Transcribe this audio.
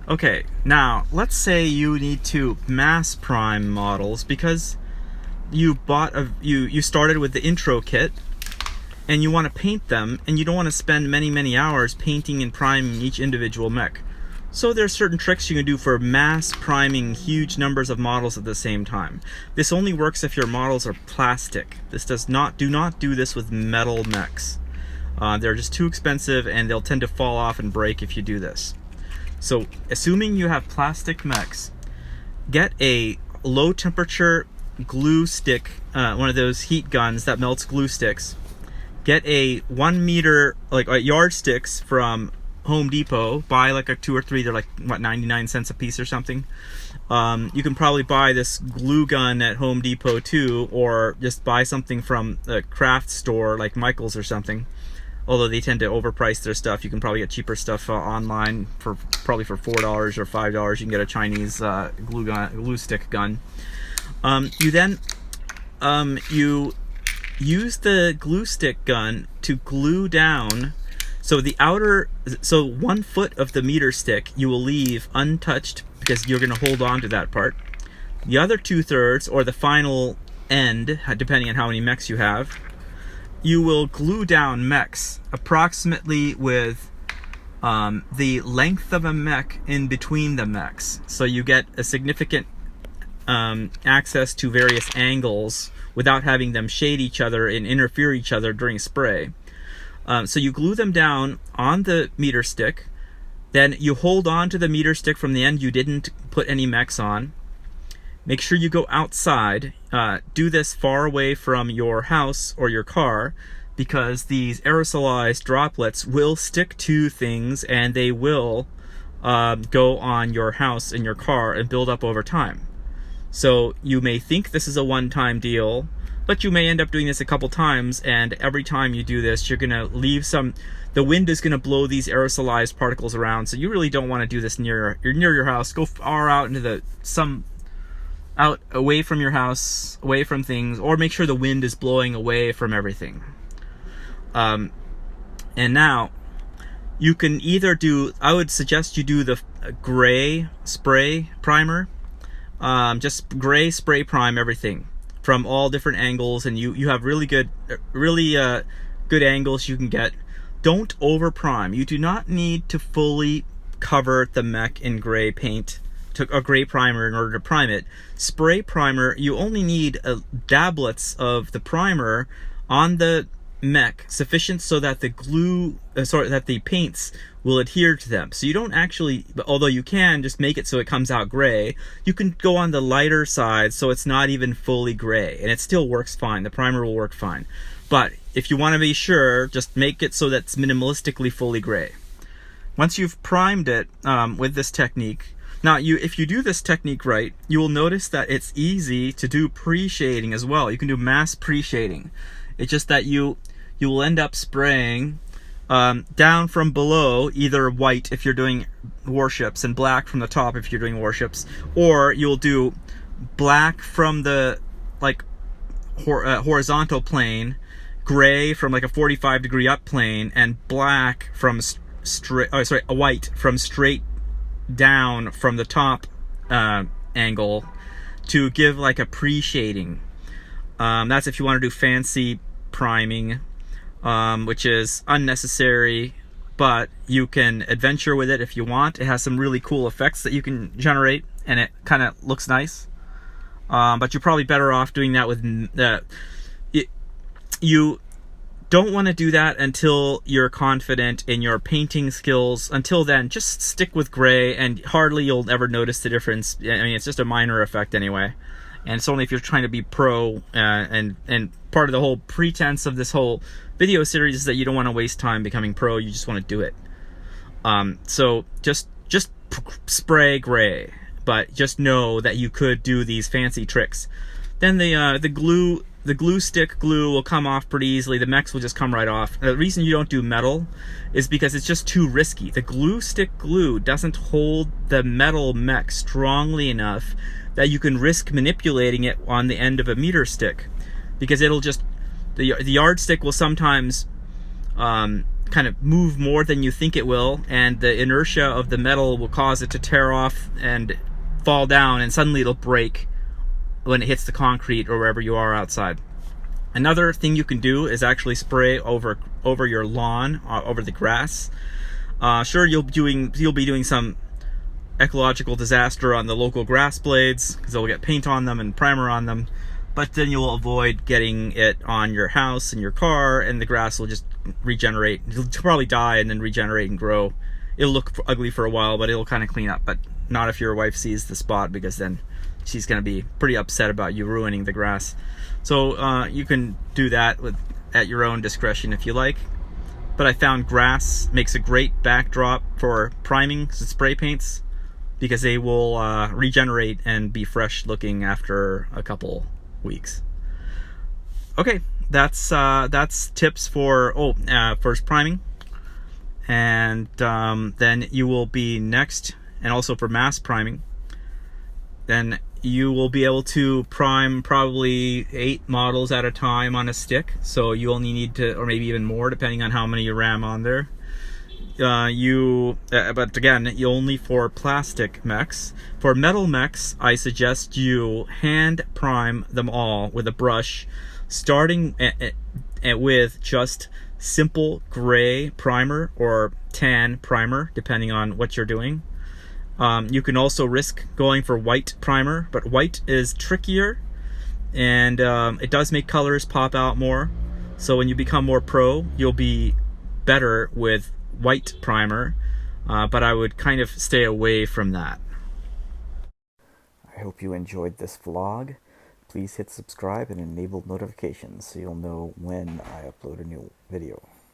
Okay, now let's say you need to mass prime models because you started with the intro kit and you want to paint them, and you don't want to spend many hours painting and priming each individual mech. So there's certain tricks you can do for mass priming huge numbers of models at the same time. This only works if your models are plastic. This do not do this with metal mechs. They're just too expensive and they'll tend to fall off and break if you do this. So assuming you have plastic mechs, get a low temperature glue stick, one of those heat guns that melts glue sticks. Get a 1 meter, like yardsticks from Home Depot. Buy like a 2 or 3. They're like, what, 99 cents a piece or something. You can probably buy this glue gun at Home Depot too, or just buy something from a craft store like Michael's or something. Although they tend to overprice their stuff, you can probably get cheaper stuff online for probably for $4 or $5. You can get a Chinese glue stick gun. You then you use the glue stick gun to glue down. So 1 foot of the meter stick you will leave untouched because you're going to hold on to that part. The other 2/3, or the final end, depending on how many mechs you have, you will glue down mechs approximately with the length of a mech in between the mechs. So you get a significant access to various angles without having them shade each other and interfere each other during spray. So you glue them down on the meter stick, then you hold on to the meter stick from the end you didn't put any mechs on. Make sure you go outside. Do this far away from your house or your car, because these aerosolized droplets will stick to things and they will go on your house and your car and build up over time. So you may think this is a one-time deal, but you may end up doing this a couple times, and every time you do this, you're going to leave the wind is going to blow these aerosolized particles around, so you really don't want to do this near your house. Go far out into out away from your house, away from things, or make sure the wind is blowing away from everything. And now, you can either I would suggest you do the gray spray primer. Just gray spray prime everything from all different angles, and you have really good angles you can get. Don't over prime. You do not need to fully cover the mech in gray paint, a gray primer, in order to prime it. Spray primer, you only need dablets of the primer on the mech, sufficient so that the paints will adhere to them. So you don't actually, although you can just make it so it comes out gray, you can go on the lighter side so it's not even fully gray, and it still works fine. The primer will work fine. But if you want to be sure, just make it so that it's minimalistically fully gray. Once you've primed it with this technique, now if you do this technique right, you will notice that it's easy to do pre-shading as well. You can do mass pre-shading. It's just that you will end up spraying down from below, either white if you're doing warships and black from the top if you're doing warships, or you'll do black from the horizontal plane, gray from like a 45-degree up plane, and black from white from straight down from the top angle to give like a pre-shading. That's if you want to do fancy priming, which is unnecessary, but you can adventure with it if you want. It has some really cool effects that you can generate, and it kind of looks nice. But you're probably better off doing that with you don't want to do that until you're confident in your painting skills. Until then, just stick with gray, and hardly you'll ever notice the difference. I mean, it's just a minor effect anyway. And it's only if you're trying to be pro, and part of the whole pretense of this whole video series is that you don't want to waste time becoming pro, you just want to do it. So just spray gray, but just know that you could do these fancy tricks. Then the glue stick glue will come off pretty easily. The mechs will just come right off. The reason you don't do metal is because it's just too risky. The glue stick glue doesn't hold the metal mech strongly enough that you can risk manipulating it on the end of a meter stick, because it'll just the yardstick will sometimes kind of move more than you think it will, and the inertia of the metal will cause it to tear off and fall down, and suddenly it'll break when it hits the concrete or wherever you are outside. Another thing you can do is actually spray over your lawn, over the grass. Sure, you'll be doing some ecological disaster on the local grass blades because they'll get paint on them and primer on them, but then you'll avoid getting it on your house and your car, and the grass will just regenerate. It'll probably die and then regenerate and grow. It'll look ugly for a while, but it'll kind of clean up, but not if your wife sees the spot, because then she's going to be pretty upset about you ruining the grass. So you can do that at your own discretion if you like. But I found grass makes a great backdrop for priming spray paints, because they will regenerate and be fresh looking after a couple weeks. Okay, that's tips for first priming, and then you will be next, and also for mass priming. Then you will be able to prime probably 8 models at a time on a stick. So you only need to, or maybe even more, depending on how many you ram on there. But again, you only for plastic mechs. For metal mechs, I suggest you hand prime them all with a brush, starting with just simple gray primer or tan primer, depending on what you're doing. You can also risk going for white primer, but white is trickier, and it does make colors pop out more. So when you become more pro, you'll be better with white primer, but I would kind of stay away from that. I hope you enjoyed this vlog. Please hit subscribe and enable notifications so you'll know when I upload a new video.